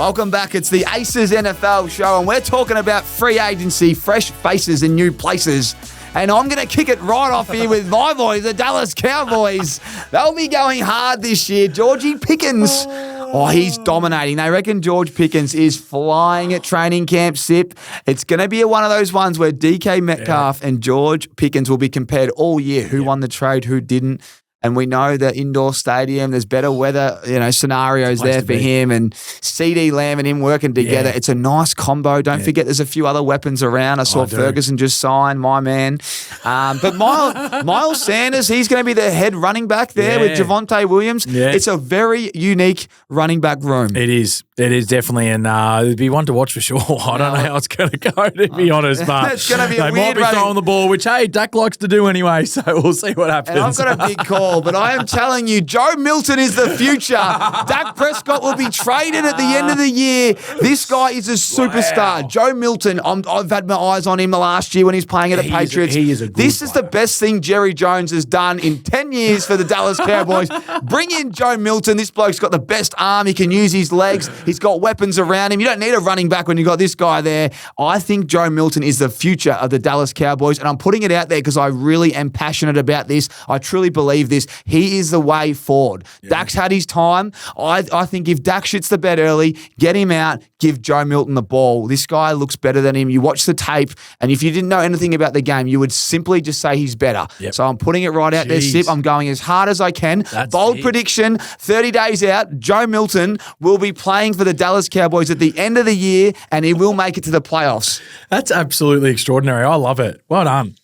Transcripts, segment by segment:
Welcome back. It's the Aces NFL show, and we're talking about free agency, fresh faces in new places. And I'm going to kick it right off here with my boys, the Dallas Cowboys. They'll be going hard this year. Georgie Pickens. Oh, he's dominating. They reckon George Pickens is flying at training camp, Sipp. It's going to be one of those ones where DK Metcalf and George Pickens will be compared all year. Who won the trade, who didn't. And we know the indoor stadium, there's better weather, scenarios there for him, and CD Lamb and him working together. Yeah. It's a nice combo. Don't forget there's a few other weapons around. I saw Ferguson just sign, my man. But Miles Sanders, he's going to be the head running back there with Javonte Williams. Yeah. It's a very unique running back room. It is. It is definitely, and it'd be one to watch for sure. I don't know how it's going to go, to be honest, but it's going to be a they weird might be throwing the ball, which, hey, Dak likes to do anyway, so we'll see what happens. And I've got a big call, but I am telling you, Joe Milton is the future. Dak Prescott will be traded at the end of the year. This guy is a superstar. Wow. Joe Milton, I've had my eyes on him the last year when he's playing at the Patriots. This is the best thing Jerry Jones has done in 10 years for the Dallas Cowboys. Bring in Joe Milton. This bloke's got the best arm. He can use his legs. He's got weapons around him. You don't need a running back when you've got this guy there. I think Joe Milton is the future of the Dallas Cowboys, and I'm putting it out there because I really am passionate about this. I truly believe this. He is the way forward. Yeah. Dak's had his time. I think if Dak shits the bed early, get him out, give Joe Milton the ball. This guy looks better than him. You watch the tape, and if you didn't know anything about the game, you would simply just say he's better. Yep. So I'm putting it right out there, Sipp. I'm going as hard as I can. Bold prediction, 30 days out, Joe Milton will be playing for the Dallas Cowboys at the end of the year, and he will make it to the playoffs. That's absolutely extraordinary. I love it. Well done.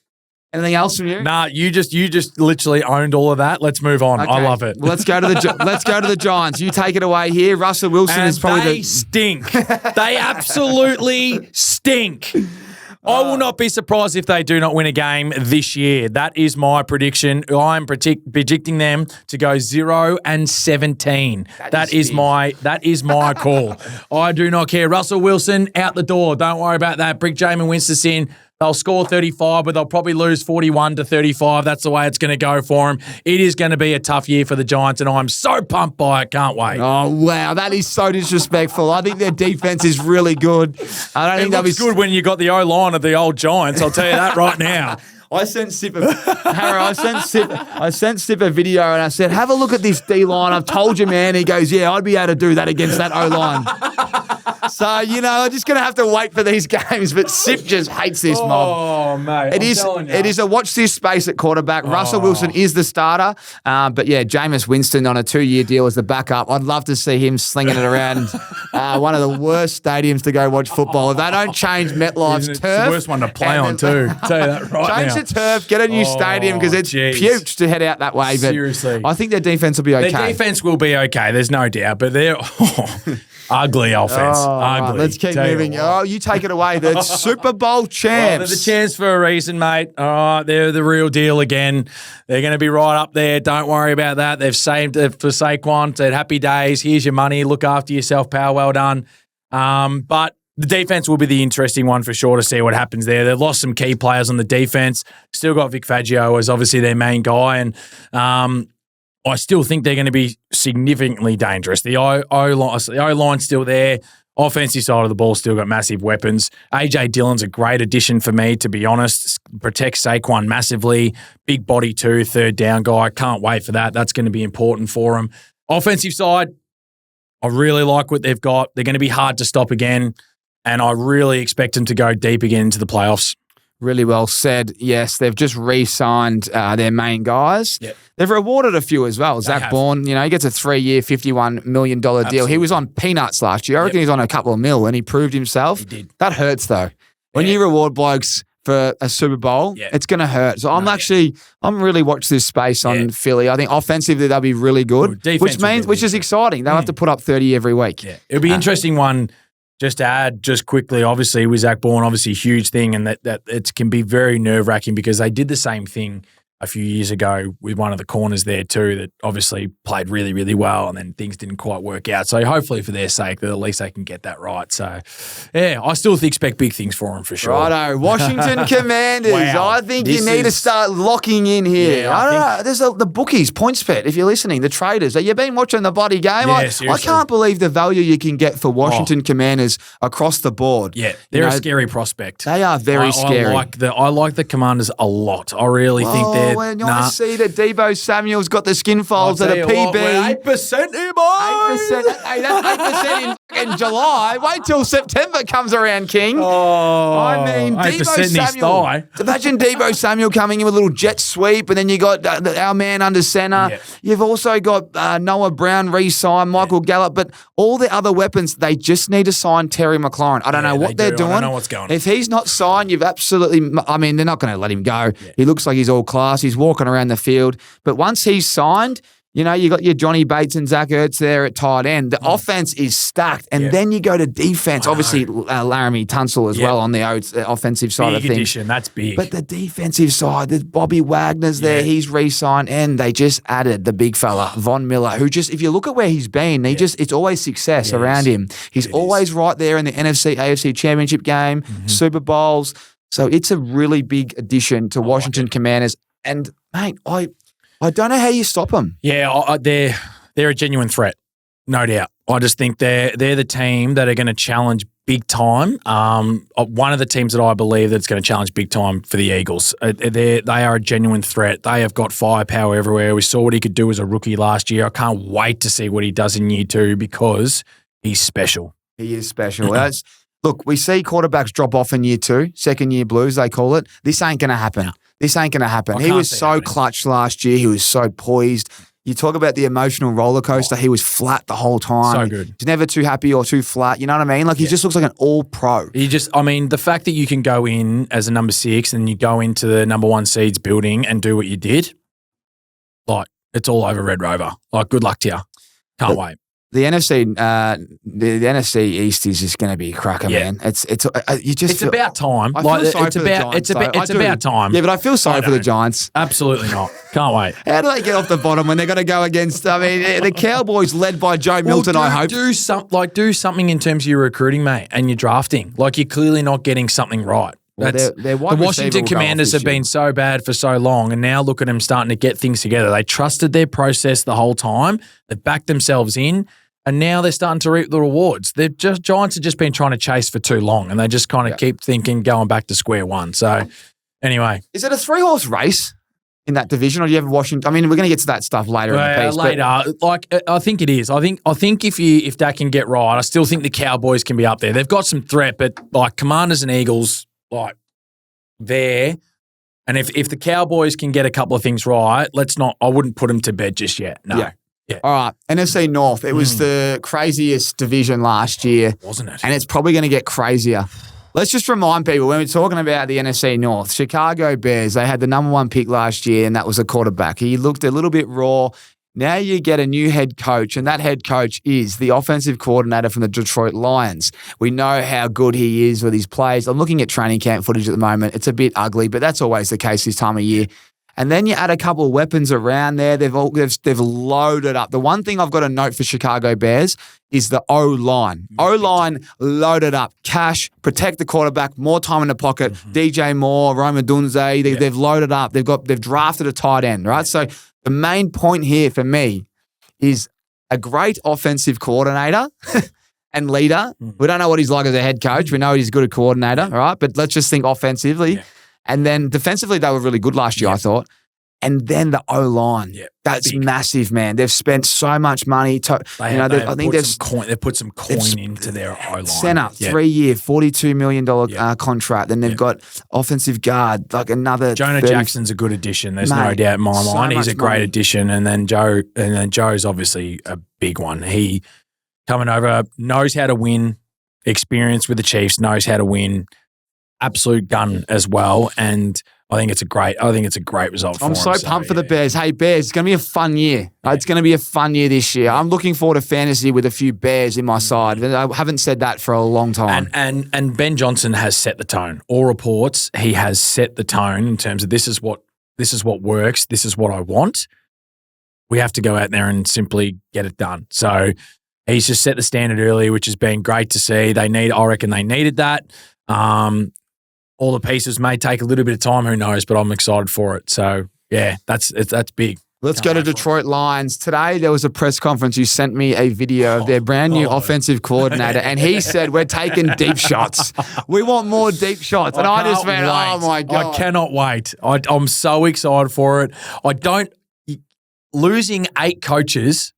Anything else from you? Nah, you just literally owned all of that. Let's move on. Okay. I love it. Well, let's go to the Giants. You take it away here. Russell Wilson is probably they stink. They absolutely stink. I will not be surprised if they do not win a game this year. That is my prediction. I'm predicting them to go 0-17. That is my call. I do not care. Russell Wilson out the door. Don't worry about that. Bring Jameis Winston in. They'll score 35, but they'll probably lose 41-35. That's the way it's going to go for them. It is going to be a tough year for the Giants, and I'm so pumped by it. Can't wait. Oh, wow. That is so disrespectful. I think their defense is really good. I don't think that was good when you got the O-line of the old Giants. I'll tell you that right now. I sent Sipp a video and I said, have a look at this D-line. I've told you, man. He goes, yeah, I'd be able to do that against that O-line. So, I'm just going to have to wait for these games, but Sipp just hates this mob. Oh, mate. It is a watch this space at quarterback. Russell Wilson is the starter. But, yeah, Jameis Winston on a 2-year deal as the backup. I'd love to see him slinging it around one of the worst stadiums to go watch football. If they don't change MetLife's turf. It's the worst one to play on, too. I'll tell you that right now. Change the turf, get a new stadium because it's puked to head out that way. But seriously. I think their defense will be okay. Their defense will be okay, there's no doubt. But they're ugly offense. Ugly. Let's keep moving. You take it away. The Super Bowl champs. They're the champs for a reason, mate. All right, they're the real deal again. They're going to be right up there. Don't worry about that. They've saved it for Saquon. Said, happy days. Here's your money. Look after yourself, pal. Well done. But the defense will be the interesting one for sure to see what happens there. They've lost some key players on the defense. Still got Vic Fangio as obviously their main guy. And I still think they're going to be significantly dangerous. The O-line's still there. Offensive side of the ball still got massive weapons. A.J. Dillon's a great addition for me, to be honest. Protects Saquon massively. Big body too, third down guy. Can't wait for that. That's going to be important for them. Offensive side, I really like what they've got. They're going to be hard to stop again. And I really expect them to go deep again into the playoffs. Really well said. Yes, they've just re-signed their main guys. Yep. They've rewarded a few as well. Zach Bourne, he gets a 3-year, $51 million deal. Absolutely. He was on peanuts last year. I reckon he's on a couple of mil, and he proved himself. He did. That hurts, though. When you reward blokes for a Super Bowl, it's going to hurt. So I'm really watching this space on Philly. I think offensively they'll be really good, which is exciting. They'll have to put up 30 every week. Yeah. It'll be an interesting one. Just to add, just quickly, obviously, with Zach Bourne, obviously a huge thing, and that it can be very nerve-wracking because they did the same thing a few years ago with one of the corners there too that obviously played really, really well and then things didn't quite work out. So hopefully for their sake that at least they can get that right. So, yeah, I still expect big things for them for sure. Righto, Washington Commanders. Wow. I think you need to start locking in here. Yeah, I don't know. There's the bookies, PointsBet, if you're listening, the traders. Have you been watching the bloody game? Yeah, I seriously. can't believe the value you can get for Washington Commanders across the board. Yeah, they're a scary prospect. They are very scary. I like the Commanders a lot. I really think they're when you see that Deebo Samuel's got the skin folds at a PB. 8% here, boy. 8%. Hey, that's 8% in July. Wait till September comes around, King. Oh, I mean, 8% in Deebo his Samuel. thigh. Imagine Deebo Samuel coming in with a little jet sweep, and then you got our man under centre. Yeah. You've also got Noah Brown re-signed, Michael Gallup, but all the other weapons, they just need to sign Terry McLaurin. I don't know what they're doing. I don't know what's going on. If he's not signed, you've absolutely, I mean, they're not going to let him go. Yeah. He looks like he's all class. He's walking around the field. But once he's signed, you know, you got your Johnny Bates and Zach Ertz there at tight end. The offense is stacked. And then you go to defense. Obviously, Laramie Tunsil as well on the offensive side of things. Big addition. That's big. But the defensive side, there's Bobby Wagner's there. He's re-signed. And they just added the big fella, Von Miller, who just, if you look at where he's been, it's always success around him. He's always right there in the NFC, AFC Championship game, Super Bowls. So it's a really big addition to Washington Commanders. And, mate, I don't know how you stop them. Yeah, they're a genuine threat, no doubt. I just think they're the team that are going to challenge big time. One of the teams that I believe that's going to challenge big time for the Eagles. They are a genuine threat. They have got firepower everywhere. We saw what he could do as a rookie last year. I can't wait to see what he does in year 2 because he's special. He is special. Look, we see quarterbacks drop off in year 2, second year blues, they call it. This ain't going to happen. No. This ain't going to happen. He was so clutch last year. He was so poised. You talk about the emotional roller coaster. He was flat the whole time. So good. He's never too happy or too flat. You know what I mean? Like he just looks like an all-pro. The fact that you can go in as a number 6 and you go into the number 1 seeds building and do what you did, like it's all over Red Rover. Like good luck to you. Can't wait. The NFC, the NFC East is just going to be a cracker, man. It's about time. It's about time. Yeah, but I feel sorry for the Giants. Absolutely not. Can't wait. How do they get off the bottom when they're going to go against? I mean, the Cowboys led by Joe Milton. I hope do something in terms of your recruiting, mate, and your drafting. Like you're clearly not getting something right. Well, the Washington Commanders have been so bad for so long, and now look at them starting to get things together. They trusted their process the whole time. They backed themselves in, and now they're starting to reap the rewards. Giants have just been trying to chase for too long, and they just kind of keep thinking going back to square one. So, anyway. Is it a 3-horse race in that division, or do you have Washington? I mean, we're going to get to that stuff later in the piece. Later. I think it is. I think if that can get right, I still think the Cowboys can be up there. They've got some threat, but like Commanders and Eagles, like there, and if the Cowboys can get a couple of things right, I wouldn't put them to bed just yet. No. Yeah. All right. NFC North. It was the craziest division last year. Wasn't it? And it's probably going to get crazier. Let's just remind people, when we're talking about the NFC North, Chicago Bears, they had the number 1 pick last year, and that was a quarterback. He looked a little bit raw. Now you get a new head coach, and that head coach is the offensive coordinator from the Detroit Lions. We know how good he is with his plays. I'm looking at training camp footage at the moment. It's a bit ugly, but that's always the case this time of year. And then you add a couple of weapons around there. They've loaded up. The one thing I've got to note for Chicago Bears is the O-line. O-line loaded up. Cash, protect the quarterback, more time in the pocket. DJ Moore, Rome Odunze, they've loaded up. They've drafted a tight end, right? So the main point here for me is a great offensive coordinator and leader. We don't know what he's like as a head coach. We know he's good at coordinator, all right? But let's just think offensively. Yeah. And then defensively, they were really good last year, I thought. And then the O-line. Yeah, that's big. Massive, man. They've spent so much money. They've put some coin into their O-line. Center, 3-year, $42 million contract. Then they've got offensive guard, like another. Jonah Jackson's a good addition. There's no doubt in my mind. He's a great addition. And then Joe's obviously a big one. He coming over, knows how to win, experience with the Chiefs, knows how to win. Absolute gun as well, and I think it's a great result for them. I'm so pumped for the Bears. Hey, Bears, it's going to be a fun year. Yeah. It's going to be a fun year this year. I'm looking forward to fantasy with a few Bears in my side. I haven't said that for a long time. And Ben Johnson has set the tone. All reports, he has set the tone in terms of this is what This is what works. This is what I want. We have to go out there and simply get it done. So he's just set the standard early, which has been great to see. I reckon they needed that. All the pieces may take a little bit of time, who knows, but I'm excited for it. So, yeah, that's big. Let's go to Detroit Lions. Today, there was a press conference. You sent me a video of their brand new offensive coordinator, and he said, we're taking deep shots. We want more deep shots. And I just went, oh, my God. I cannot wait. I'm so excited for it. Losing 8 coaches,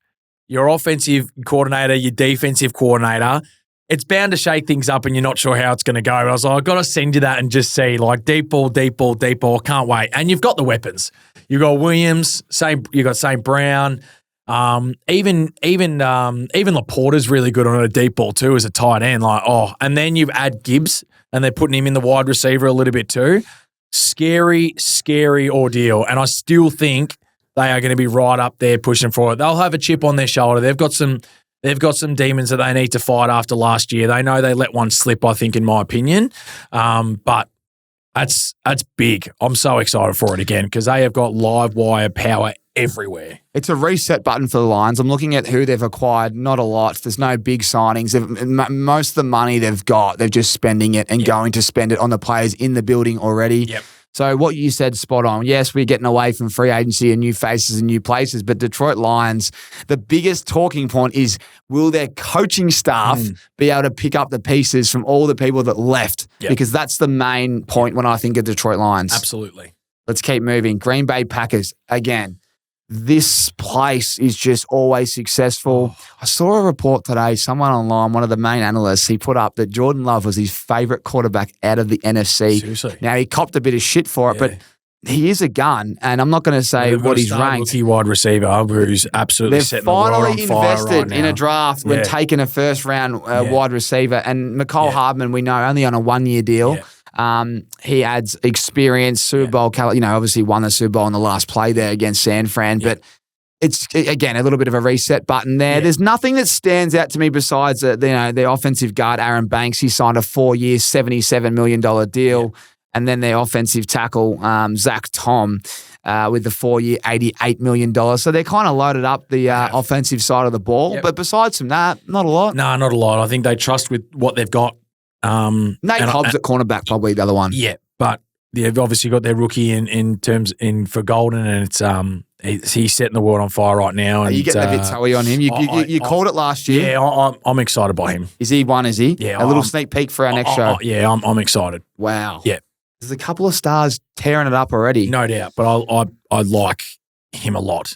your offensive coordinator, your defensive coordinator, it's bound to shake things up and you're not sure how it's going to go. But I was like, I've got to send you that and just see, like, deep ball. Can't wait. And you've got the weapons. You've got Williams, you've got St. Brown. Even Laporta's really good on a deep ball too as a tight end. And then you've add Gibbs and they're putting him in the wide receiver a little bit too. Scary ordeal. And I still think they are going to be right up there pushing for it. They'll have a chip on their shoulder. They've got some demons that they need to fight after last year. They know they let one slip, I think, in my opinion. But that's big. I'm so excited for it again because they have got live wire power everywhere. It's a reset button for the Lions. I'm looking at who they've acquired. Not a lot. There's no big signings. Most of the money they've got, they're just spending it and going to spend it on the players in the building already. Yep. So what you said, spot on. Yes, we're getting away from free agency and new faces and new places, but Detroit Lions, the biggest talking point is, will their coaching staff be able to pick up the pieces from all the people that left? Yep. Because that's the main point when I think of Detroit Lions. Absolutely. Let's keep moving. Green Bay Packers, again. This place is just always successful. I saw a report today, someone online, one of the main analysts, he put up that Jordan Love was his favourite quarterback out of the NFC. Seriously? Now, he copped a bit of shit for it, but he is a gun, and I'm not going to say what he's ranked. Rookie wide receiver who's absolutely setting the world on fire. They've finally invested right in a draft when taking a first-round wide receiver, and McCall Hardman, we know, only on a one-year deal. Yeah. He adds experience, Super Bowl, obviously won the Super Bowl in the last play there against San Fran, but it's, again, a little bit of a reset button there. Yeah. There's nothing that stands out to me besides the offensive guard, Aaron Banks. He signed a 4-year, $77 million deal. Yeah. And then their offensive tackle, Zach Tom, with the 4-year, $88 million. So they're kind of loaded up the offensive side of the ball. Yep. But besides from that, not a lot. No, not a lot. I think they trust with what they've got. Nate Hobbs at cornerback, probably the other one. Yeah, but they've obviously got their rookie for Golden, and he's setting the world on fire right now. And you get a bit toey on him. You called it last year. Yeah, I'm excited by him. Is he one? Is he? Yeah, a little sneak peek for our next show. Yeah, I'm excited. Wow. Yeah, there's a couple of stars tearing it up already. No doubt, but I like him a lot.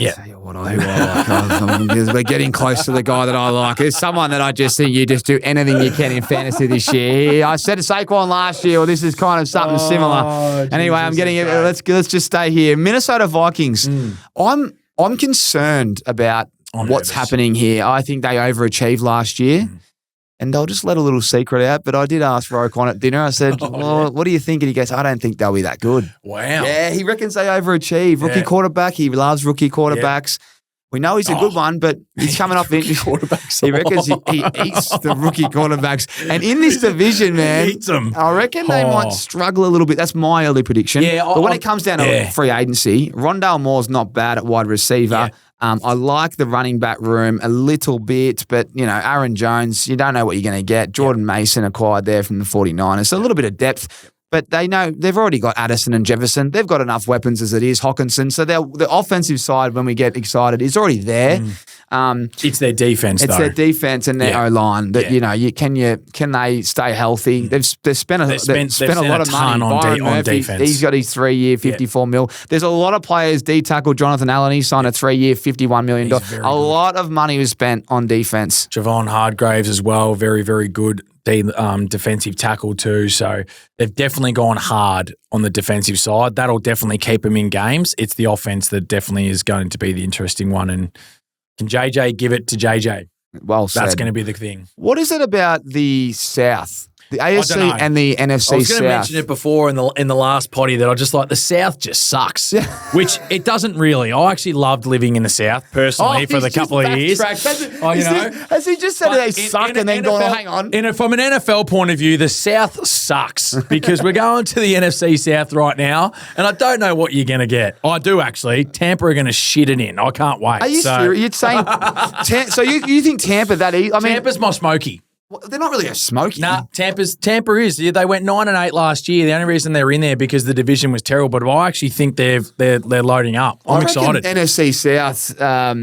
Yeah. Tell you what, who I like. We're getting close to the guy that I like. There's someone that I just think you just do anything you can in fantasy this year. I said Saquon last year, well, this is kind of something similar. Anyway, I'm getting it. Let's just stay here. Minnesota Vikings. I'm concerned about what's happening here. I think they overachieved last year. And I'll just let a little secret out, but I did ask Roquan at dinner. I said, what do you think? And he goes, I don't think they'll be that good. Wow. Yeah, he reckons they overachieve. Rookie quarterback. He loves rookie quarterbacks. We know he's a good one, but he's coming up in quarterbacks. He reckons he eats the rookie quarterbacks. And in this division, man, he eats them. I reckon they might struggle a little bit. That's my early prediction. Yeah, but when it comes down to free agency, Rondale Moore's not bad at wide receiver. Yeah. I like the running back room a little bit, but, Aaron Jones, you don't know what you're going to get. Jordan Mason acquired there from the 49ers. So a little bit of depth, but they know they've already got Addison and Jefferson. They've got enough weapons as it is, Hawkinson. So the offensive side, when we get excited, is already there. It's their defense, It's their defense and their O-line. That can they stay healthy? They've spent a lot of money on defense. He's got his 3-year, $54 million. There's a lot of players. D tackle Jonathan Allen, he signed a 3-year, $51 million. A lot of money was spent on defense. Javon Hargraves as well, very, very good defensive tackle too. So they've definitely gone hard on the defensive side. That'll definitely keep them in games. It's the offense that definitely is going to be the interesting one. And can JJ give it to JJ? Well said. That's going to be the thing. What is it about the South The I don't AFC know. and the NFC I was going to South. mention it before in the last potty that I just like the South just sucks, which it doesn't really. I actually loved living in the South personally for the he's couple just of years. backtracked. Has he just said they suck and then gone, hang on? From an NFL point of view, the South sucks because we're going to the NFC South right now, and I don't know what you're going to get. I do actually. Tampa are going to shit it in. I can't wait. Are you serious? You're saying so you think Tampa that easy? I mean, Tampa's my smoky. Well, they're not really a smoky. Nah, Tampa is. They went 9-8 last year. The only reason they're in there because the division was terrible. But I actually think they're loading up. I'm excited. NFC South, I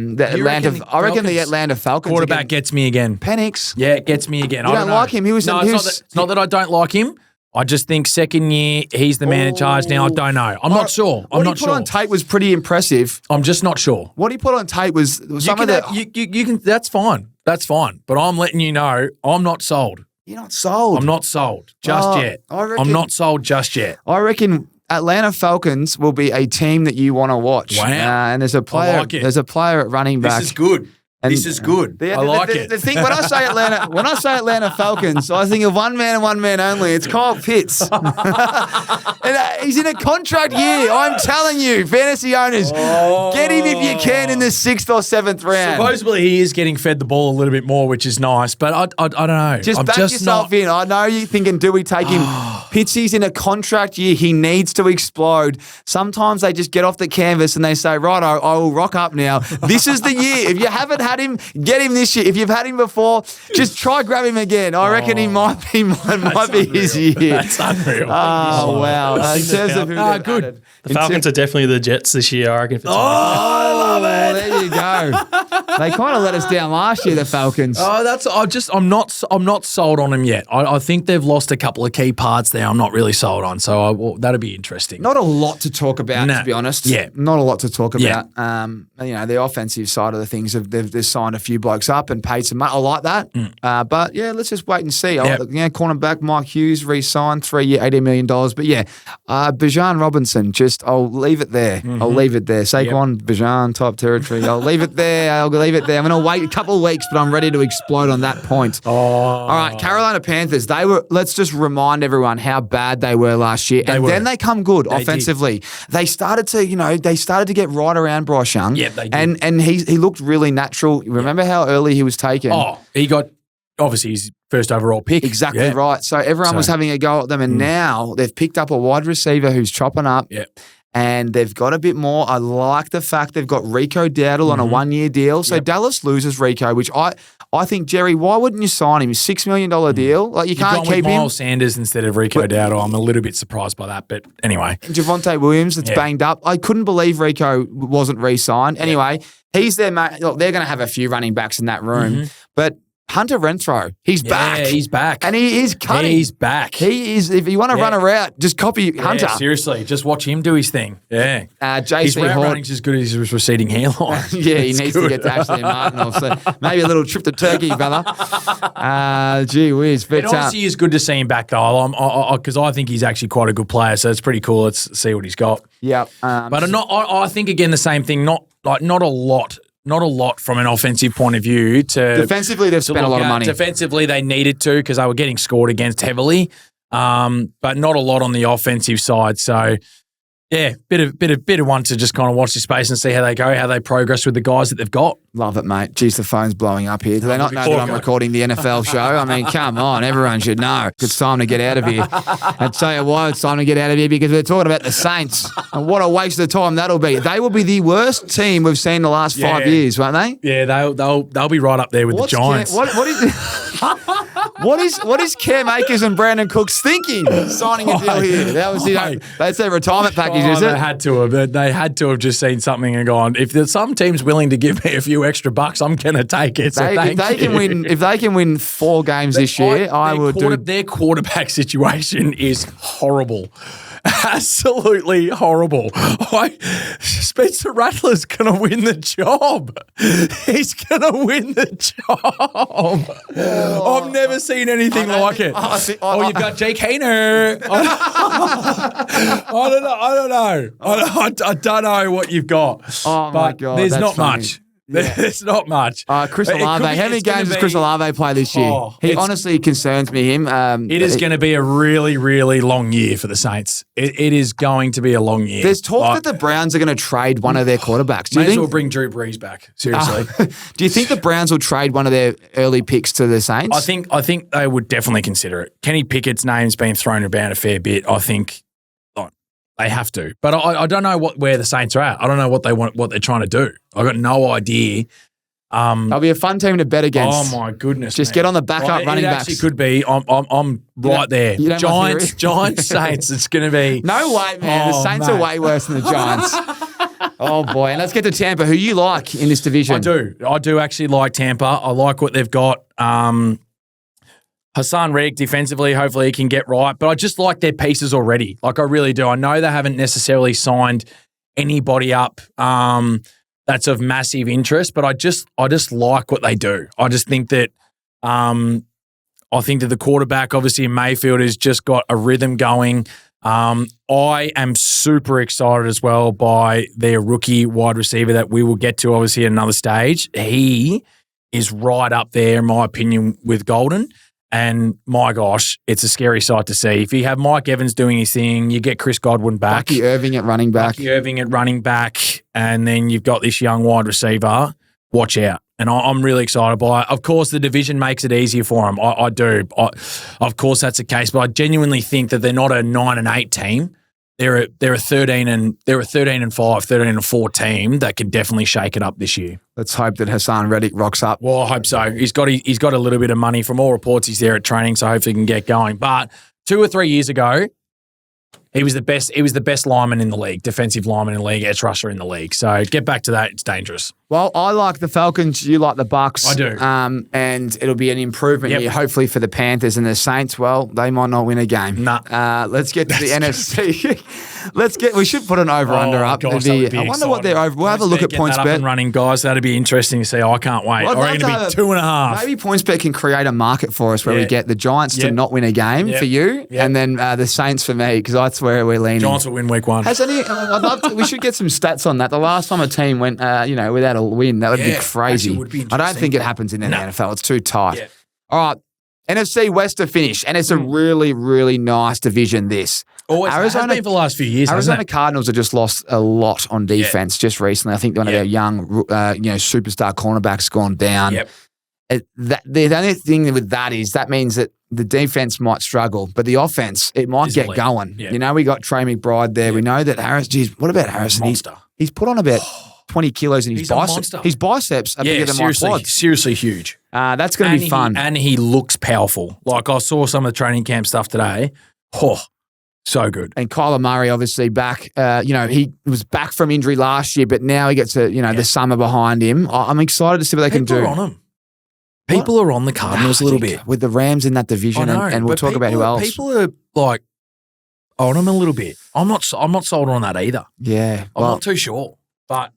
reckon the Atlanta Falcons. Quarterback gets me again. Penix. Yeah, it gets me again. You don't like him. It's not that I don't like him. I just think second year, he's the man in charge now. I don't know. I'm not sure. I'm not sure. What he put on tape was pretty impressive. I'm just not sure. What he put on tape was some of the... You can. That's fine. That's fine. But I'm letting you know, I'm not sold. You're not sold. I'm not sold just yet. I'm not sold just yet. I reckon Atlanta Falcons will be a team that you want to watch. Wow. And there's a player. There's a player at running back. This is good. This is good. I like it. The thing when I say Atlanta Falcons, I think of one man and one man only. It's Kyle Pitts. And, he's in a contract year. I'm telling you, fantasy owners, get him if you can in the 6th or 7th round. Supposedly he is getting fed the ball a little bit more, which is nice. But I don't know. Just back yourself in. I know you're thinking, do we take him? Pitsy's in a contract year. He needs to explode. Sometimes they just get off the canvas and they say, right, I will rock up now. This is the year. If you haven't had him, get him this year. If you've had him before, just try grab him again. I reckon he might be his year. That's unreal. Oh, wow. In terms of who they've good. added. The Falcons are definitely the Jets this year, I reckon. I love it. There you go. They kind of let us down last year, the Falcons. I'm not sold on them yet. I think they've lost a couple of key parts there. I'm not really sold on. So that'll be interesting. Not a lot to talk about, to be honest. Yeah. Not a lot to talk about. Yeah. The offensive side of the things, they've signed a few blokes up and paid some money. I like that. But, yeah, let's just wait and see. Cornerback Mike Hughes re-signed 3-year, $80 million. But, yeah, Bijan Robinson, I'll leave it there. Mm-hmm. I'll leave it there. Saquon, Bijan type territory. I'll leave it there. I'm going to wait a couple of weeks, but I'm ready to explode on that point. All right, Carolina Panthers, let's just remind everyone how bad they were last year. Then they come good offensively. They started to get right around Bryce Young. Yeah, they did. And he looked really natural. Remember how early he was taken? Oh, he got obviously his first overall pick. Exactly right. So everyone was having a go at them, and now they've picked up a wide receiver who's chopping up. Yeah. And they've got a bit more. I like the fact they've got Rico Dowdle on a 1-year deal. So Dallas loses Rico, which I think, Jerry, why wouldn't you sign him? $6 million deal. Like you can't keep him. Miles Sanders instead of Rico Dowdle. I'm a little bit surprised by that, but anyway. Javonte Williams, that's banged up. I couldn't believe Rico wasn't re-signed. Anyway, he's their mate. Look, they're going to have a few running backs in that room, but Hunter Renfrow, he's back. Yeah, he's back. And he is cutting. He's back. He is. If you want to run a route, just copy Hunter. Seriously, just watch him do his thing. Yeah. His route running's as good as his receding hairline. Yeah, he needs to get to Ashley Martin. So maybe a little trip to Turkey, brother. Gee whiz. It honestly is good to see him back, though, because I think he's actually quite a good player, so it's pretty cool. Let's see what he's got. Yeah. But I think, again, the same thing, not a lot from an offensive point of view. Defensively, they've spent a lot of money. Defensively, they needed to because they were getting scored against heavily, but not a lot on the offensive side. So, yeah, bit of one to just kind of watch the space and see how they go, how they progress with the guys that they've got. Love it, mate. Jeez, the phone's blowing up here. Do they not know that I'm recording the NFL show? I mean, come on. Everyone should know. It's time to get out of here. I tell you why it's time to get out of here, because we're talking about the Saints. And what a waste of time that'll be. They will be the worst team we've seen in the last 5 years, won't they? Yeah, they'll be right up there with the Giants. What is Cam Akers and Brandon Cooks thinking signing a deal here? That was that's their retirement package, is it? They had to have just seen something and gone, if there's some team's willing to give me a few extra bucks, I'm going to take it. So if they can win 4 games this year, I would do. Their quarterback situation is horrible. Absolutely horrible. Spencer Rattler's going to win the job. He's going to win the job. I've never seen anything like it. You've got Jake Hayner. I don't know. I don't know what you've got. Oh, my God. There's that's not funny. much. There's not much. Chris It could Olave. be- How many it's gonna games does be- Chris Olave play this year? Oh, He it's- honestly concerns me, him. It is going to be a really, really long year for the Saints. It is going to be a long year. There's talk Like, that the Browns are going to trade one of their quarterbacks. Do may you as well think? bring Drew Brees back. Seriously. Do you think the Browns will trade one of their early picks to the Saints? I think they would definitely consider it. Kenny Pickett's name's been thrown around a fair bit. I think they have to, but I don't know where the Saints are at. I don't know what they want, what they're trying to do. I got no idea. It'll be a fun team to bet against. Oh my goodness! Just man. get on the backup running it backs. actually could be. I'm right there. you don't like theory? Giants, Saints. It's going to be. No way, man. The Oh, Saints are mate. way worse than the Giants. Oh boy, and let's get to Tampa. Who you like in this division? I do actually like Tampa. I like what they've got. Hassan Reddick defensively, hopefully he can get right. But I just like their pieces already. Like I really do. I know they haven't necessarily signed anybody up that's of massive interest, but I just like what they do. I just think that the quarterback, obviously Mayfield, has just got a rhythm going. I am super excited as well by their rookie wide receiver that we will get to obviously at another stage. He is right up there, in my opinion, with Golden. And my gosh, it's a scary sight to see. If you have Mike Evans doing his thing, you get Chris Godwin back. Bucky Irving at running back. And then you've got this young wide receiver. Watch out. And I'm really excited by it. Of course, the division makes it easier for them. I do. Of course, that's the case. But I genuinely think that they're not a 9-8 team. They're a 13-5, 13-4 team that could definitely shake it up this year. Let's hope that Hassan Reddick rocks up. Well, I hope so. He's got a little bit of money from all reports. He's there at training, so hopefully he can get going. But 2 or 3 years ago, he was the best. He was the best lineman in the league, defensive lineman in the league, edge rusher in the league. So get back to that. It's dangerous. Well, I like the Falcons. You like the Bucks. I do. And it'll be an improvement year, hopefully, for the Panthers and the Saints. Well, they might not win a game. Nah. Let's get to the NFC. We should put an over-under up. Gosh, that would be I wonder exciting. what they're over. We'll have a look at Get that up PointsBet. and running, guys. That'd be interesting to see. I can't wait. Well, I reckon it'd be 2.5. Maybe PointsBet can create a market for us where we Yeah. get the Giants to not win a game for you, and then the Saints for me, because that's where we're leaning. Giants will win week 1. I'd love to, we should get some stats on that. The last time a team went, without a win, that would be crazy. actually would be I don't interesting. think it happens in the NFL. It's too tight. Yeah. All right, NFC West to finish, and it's a really, really nice division. This Always has been for the last few years. Arizona hasn't it? Cardinals have just lost a lot on defense just recently. I think one of their young, superstar cornerbacks gone down. Yep. The only thing with that is that means that the defense might struggle, but the offense, it might get elite. going. Yeah. We got Trey McBride there. We know that Harris, what about Harrison? Monster. He's put on about 20 kilos in his He's a biceps. monster. His biceps are bigger than my quads. seriously huge. That's going to be fun. And he looks powerful. Like I saw some of the training camp stuff today. Oh, so good. And Kyler Murray, obviously, back. He was back from injury last year, but now he gets the summer behind him. I'm excited to see what they can do. People are on him. People are on the Cardinals a little bit. With the Rams in that division, and we'll talk about who else. People are like on him a little bit. I'm not sold on that either. Yeah. I'm not too sure. But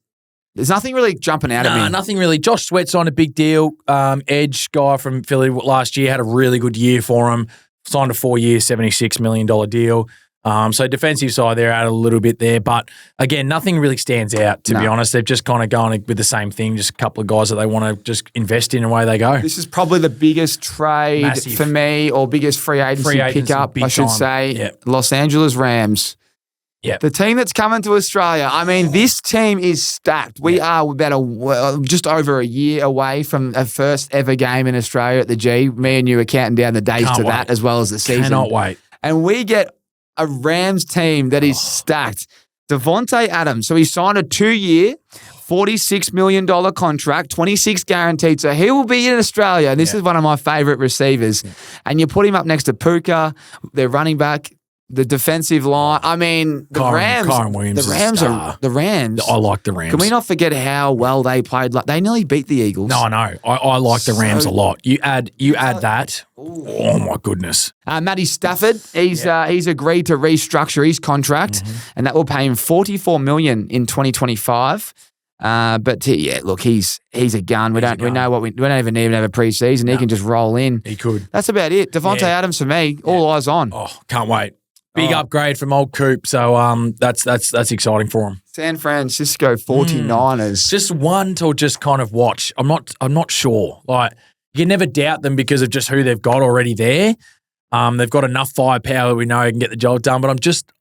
there's nothing really jumping out at me. Nothing really. Josh Sweat's on a big deal. Edge guy from Philly last year had a really good year for him. Signed a 4-year, $76 million deal. So defensive side, they're out a little bit there. But again, nothing really stands out, to be honest. They've just kind of gone with the same thing, just a couple of guys that they want to just invest in and away they go. This is probably the biggest trade for me, or biggest free agency pickup, I should say. Yep. Los Angeles Rams. Yep. The team that's coming to Australia. I mean, this team is stacked. We are about just over a year away from a first ever game in Australia at the G. Me and you are counting down the days to that as well as the season. Cannot wait. And we get a Rams team that is stacked. Devontae Adams. So he signed a 2-year, $46 million contract, 26 guaranteed. So he will be in Australia. And this is one of my favourite receivers. And you put him up next to Puka, their running back, the defensive line. I mean, the Rams. Kyron Williams the Rams is a star. are the Rams. I like the Rams. Can we not forget how well they played? Like they nearly beat the Eagles. No, I like the Rams a lot. You add that. Oh my goodness. Matty Stafford, he's agreed to restructure his contract, and that will pay him $44 million in 2025. Look, he's a gun. We don't even need to have a preseason. He can just roll in. He could. That's about it. Devontae Adams for me. All eyes on. Oh, can't wait. Big upgrade from old Coop. So that's exciting for him. San Francisco 49ers. Just one to just kind of watch. I'm not sure. Like, you can never doubt them because of just who they've got already there. They've got enough firepower, we know, can get the job done. But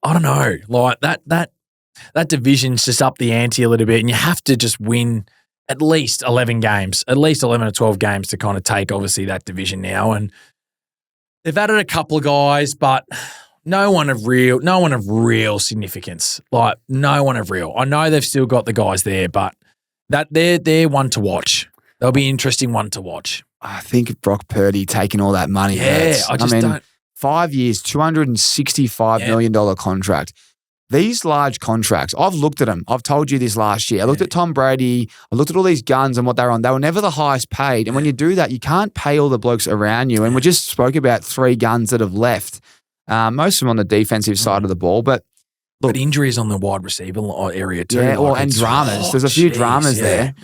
I don't know. Like, that division's just up the ante a little bit, and you have to just win at least 11 games, at least 11 or 12 games to kind of take, obviously, that division now. And they've added a couple of guys, but no one of real significance. Like, no one of real. I know they've still got the guys there, but that they're one to watch. They'll be an interesting one to watch. I think Brock Purdy taking all that money hurts. I don't. 5 years, $265 million contract. These large contracts, I've looked at them. I've told you this last year. I looked at Tom Brady. I looked at all these guns and what they were on. They were never the highest paid. And when you do that, you can't pay all the blokes around you. And we just spoke about 3 guns that have left. Most of them on the defensive side of the ball. But look, but injuries on the wide receiver area too. Yeah, and dramas. There's a few dramas there.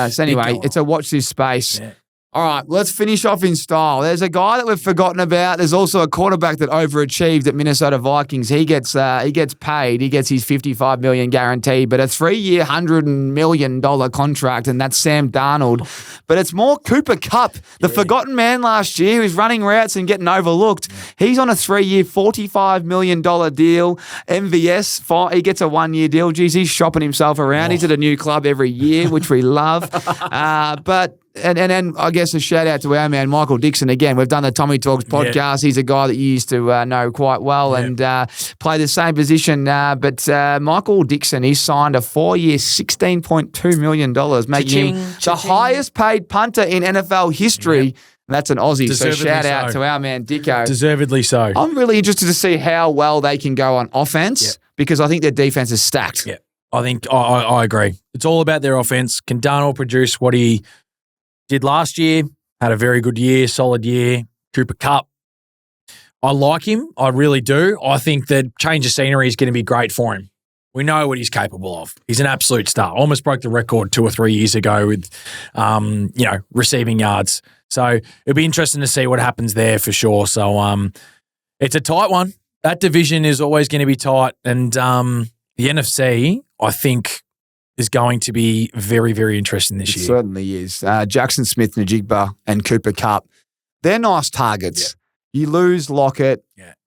So anyway, it's a watch this space. Yeah. All right, let's finish off in style. There's a guy that we've forgotten about. There's also a quarterback that overachieved at Minnesota Vikings. He gets paid. He gets his $55 million guarantee, but a 3-year, $100 million contract, and that's Sam Darnold. But it's more Cooper Kupp, the forgotten man last year, who's running routes and getting overlooked. He's on a 3-year, $45 million deal. MVS, he gets a 1-year deal. Geez, he's shopping himself around. He's at a new club every year, which we love. And I guess a shout out to our man, Michael Dixon. Again, we've done the Tommy Talks podcast. Yeah. He's a guy that you used to know quite well and play the same position. But Michael Dixon, he signed a 4-year, $16.2 million, making him the highest paid punter in NFL history. Yep. And that's an Aussie. Deservedly so shout out to our man, Dicko. Deservedly so. I'm really interested to see how well they can go on offense because I think their defense is stacked. Yeah, I think I agree. It's all about their offense. Can Darnold produce what he did last year? Had a very good year, solid year. Cooper Kupp, I like him. I really do. I think that change of scenery is going to be great for him. We know what he's capable of. He's an absolute star. Almost broke the record 2 or 3 years ago with, receiving yards. So it'll be interesting to see what happens there for sure. So it's a tight one. That division is always going to be tight. And the NFC, I think, is going to be very, very interesting this year. It certainly is. Jackson Smith-Njigba and Cooper Kupp, they're nice targets. Yeah. You lose Lockett,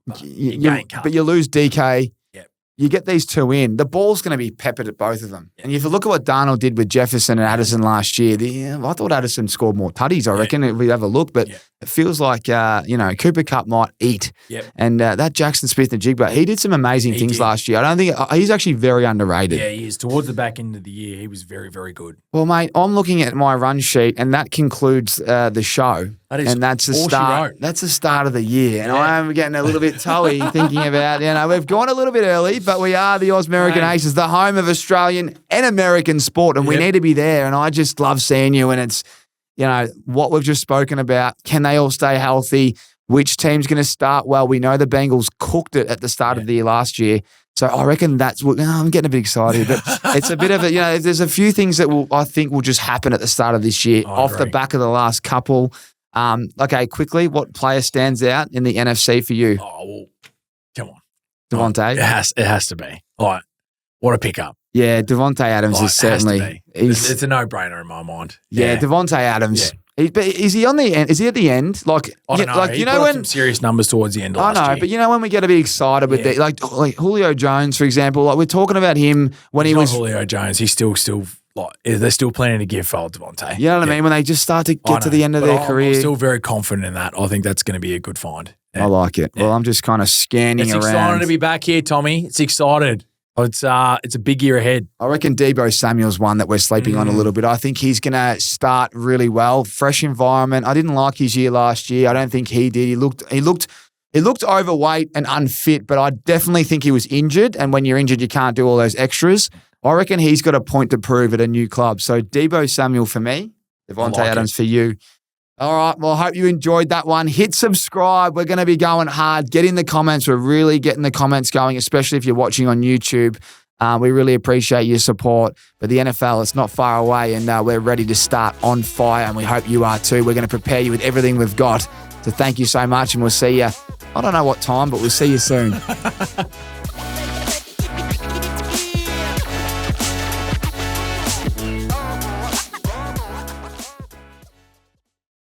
but you lose DK. Yeah. You get these 2 in. The ball's going to be peppered at both of them. Yeah. And if you look at what Darnold did with Jefferson and Addison last year, I thought Addison scored more tutties, I reckon, if we have a look. But it feels like, Cooper Kupp might eat. Yep. And that Jackson Smith-Njigba, he did some amazing things last year. I don't think he's actually very underrated. Yeah, he is. Towards the back end of the year, he was very, very good. Well, mate, I'm looking at my run sheet, and that concludes the show. That's the start. That's the start of the year, and I am getting a little bit toey thinking about. We've gone a little bit early, but we are the American Aces, the home of Australian and American sport, and we need to be there. And I just love seeing you, and it's what we've just spoken about. Can they all stay healthy? Which team's going to start well? We know the Bengals cooked it at the start of the year last year. So I reckon I'm getting a bit excited, but it's a bit of there's a few things that I think will just happen at the start of this year off the back of the last couple. Okay, quickly, what player stands out in the NFC for you? Oh, well, come on. Devontae? It has to be. Like, what a pickup. Yeah, Devontae Adams is certainly. It's a no-brainer in my mind. Yeah, Devontae Adams. Yeah. Is he on the end? Is he at the end? I don't know. He put up some serious numbers towards the end of last year. But when we get to be excited with like Julio Jones, for example, like we're talking about him when he was Julio Jones. He's still they're still planning to give for Devontae. You know what I mean? When they just start to get to the end of their career. I'm still very confident in that. I think that's going to be a good find. Yeah. I like it. Yeah. Well, I'm just kind of scanning around. It's exciting to be back here, Tommy. It's excited. It's a big year ahead. I reckon Deebo Samuel's one that we're sleeping on a little bit. I think he's going to start really well. Fresh environment. I didn't like his year last year. I don't think he did. He looked overweight and unfit, but I definitely think he was injured. And when you're injured, you can't do all those extras. I reckon he's got a point to prove at a new club. So Deebo Samuel for me, Devontae Adams for you. All right. Well, I hope you enjoyed that one. Hit subscribe. We're going to be going hard. Get in the comments. We're really getting the comments going, especially if you're watching on YouTube. We really appreciate your support. But the NFL, it's not far away, and we're ready to start on fire, and we hope you are too. We're going to prepare you with everything we've got. So thank you so much, and we'll see you I don't know what time, but we'll see you soon.